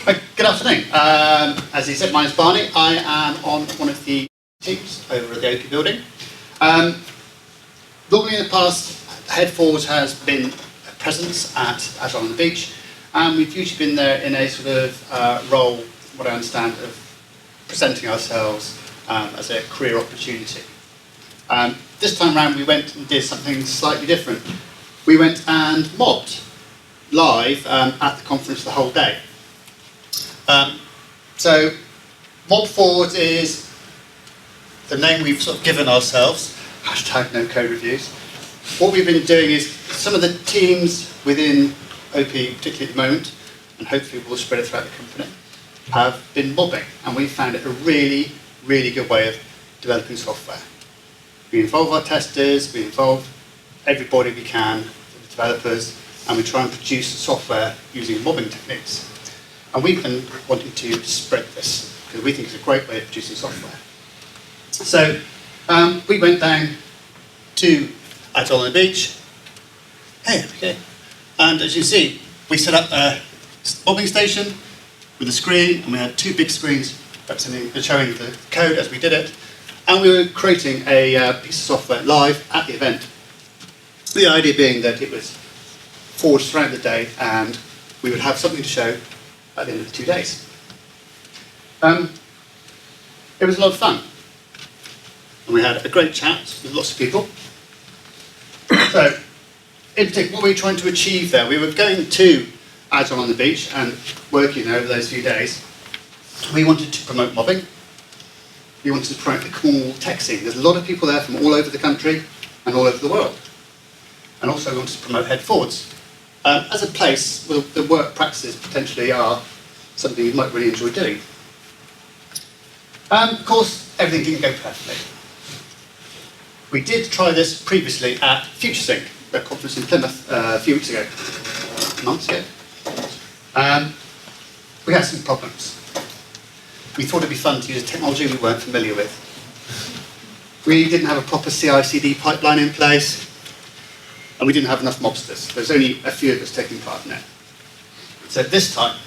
Good afternoon. As he said, my name is Barney. I am on one of the teams over at the OP building. Normally in the past, Head Forwards has been a presence at Agile on the Beach, and we've usually been there in a sort of role, what I understand, of presenting ourselves as a career opportunity. This time round we went and did something slightly different. We went and mobbed live at the conference the whole day. So Mobforwards is the name we've sort of given ourselves, hashtag no code reviews. What we've been doing is some of the teams within OP, particularly at the moment, and hopefully we'll spread it throughout the company, have been mobbing, and we found it a really, really good way of developing software. We involve our testers, we involve everybody we can, the developers, and we try and produce software using mobbing techniques. And we've been wanting to spread this, because we think it's a great way of producing software. So we went down to Agile on the Beach. Hey, there we go. And as you see, we set up a mobbing station with a screen, and we had two big screens showing the code as we did it. And we were creating a piece of software live at the event. The idea being that it was forged throughout the day, and we would have something to show at the end of the 2 days. It was a lot of fun. And we had a great chat with lots of people. So, in particular, what we were trying to achieve there, we were going to Agile on the Beach and working there over those few days. We wanted to promote mobbing. We wanted to promote the cool tech scene. There's a lot of people there from all over the country and all over the world. And also we wanted to promote Head Forwards. As a place where the work practices potentially are something you might really enjoy doing. Of course, everything didn't go perfectly. We did try this previously at FutureSync, a conference in Plymouth a few weeks ago, months ago. We had some problems. We thought it'd be fun to use a technology we weren't familiar with. We didn't have a proper CI/CD pipeline in place, and we didn't have enough mobsters. There's only a few of us taking part in it. So this time,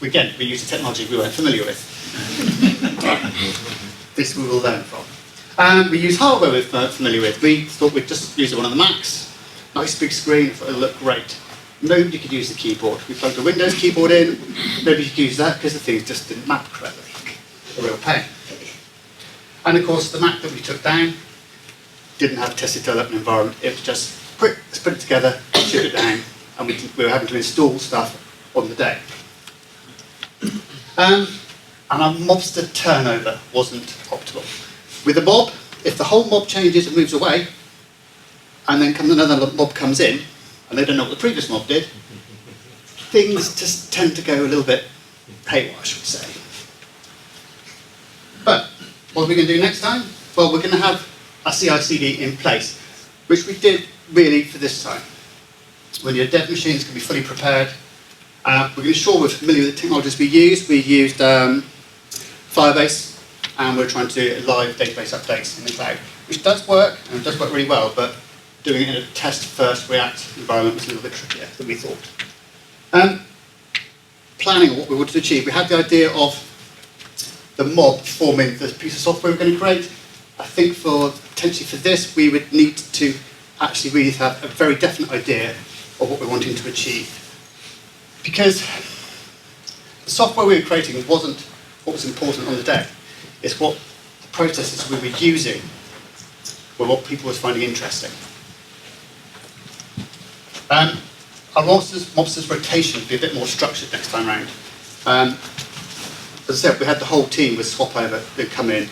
we used a technology we weren't familiar with. This we will learn from. We use hardware we we're familiar with. We thought we'd just use one of the Macs. Nice big screen, thought it would look great. Nobody could use the keyboard. We plugged a Windows keyboard in, nobody could use that because the things just didn't map correctly. A real pain. And of course, the Mac that we took down didn't have a tested development environment. It was just quick, let's put it together, ship it down, and we were having to install stuff on the day. And our mobster turnover wasn't optimal. With a mob, if the whole mob changes and moves away, and then another mob comes in, and they don't know what the previous mob did, things just tend to go a little bit haywire, I should say. But what are we going to do next time? Well, we're going to have a CI/CD in place, which we did really for this time. When your dev machines can be fully prepared, we're going to ensure we're familiar with the technologies we used. We used Firebase, and we're trying to do live database updates in the cloud, which does work, and it does work really well, but doing it in a test-first React environment was a little bit trickier than we thought. Planning what we wanted to achieve, we had the idea of the mob forming the piece of software we're going to create. I think potentially for this, we would need to actually really have a very definite idea of what we're wanting to achieve. Because the software we were creating wasn't what was important on the day. It's what the processes we were using were what people were finding interesting. Our mobsters rotation would be a bit more structured next time round. As I said, we had the whole team would swap over, they'd come in,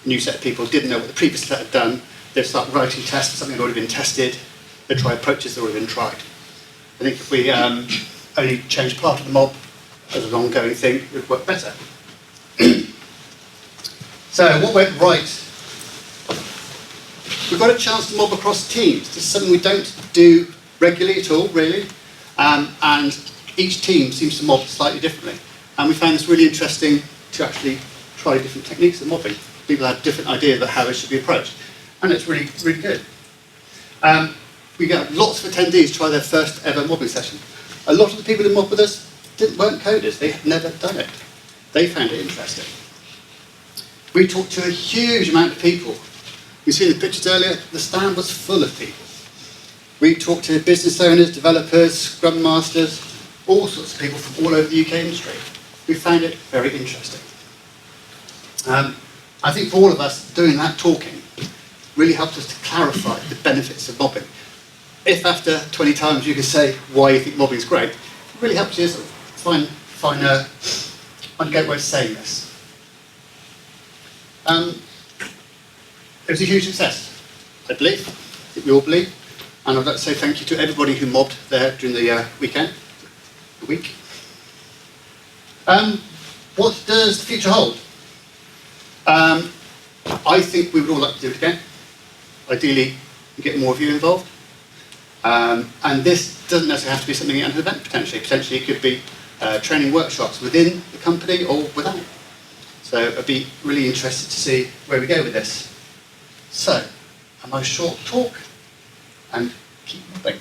new set of people, didn't know what the previous set had done, they'd start writing tests for something that had already been tested, they'd try approaches that had already been tried. I think if we only changed part of the mob as an ongoing thing, it would work better. So what went right? We got a chance to mob across teams. This is something we don't do regularly at all, really. And each team seems to mob slightly differently. And we found this really interesting to actually try different techniques of mobbing. People have different ideas about how it should be approached. And it's really, really good. We get lots of attendees try their first ever mobbing session. A lot of the people who mob with us weren't coders, they had never done it. They found it interesting. We talked to a huge amount of people. You see the pictures earlier, the stand was full of people. We talked to business owners, developers, scrum masters, all sorts of people from all over the UK industry. We found it very interesting. I think for all of us, doing that talking really helped us to clarify the benefits of mobbing. If after 20 times you can say why you think mobbing is great, it really helps you sort of find a great way of saying this. It was a huge success, I believe. I think we all believe. And I'd like to say thank you to everybody who mobbed there during the week. What does the future hold? I think we would all like to do it again. Ideally, get more of you involved. And this doesn't necessarily have to be something at an event, potentially. Potentially it could be training workshops within the company or without. So I'd be really interested to see where we go with this. So, a nice short talk, and keep moving.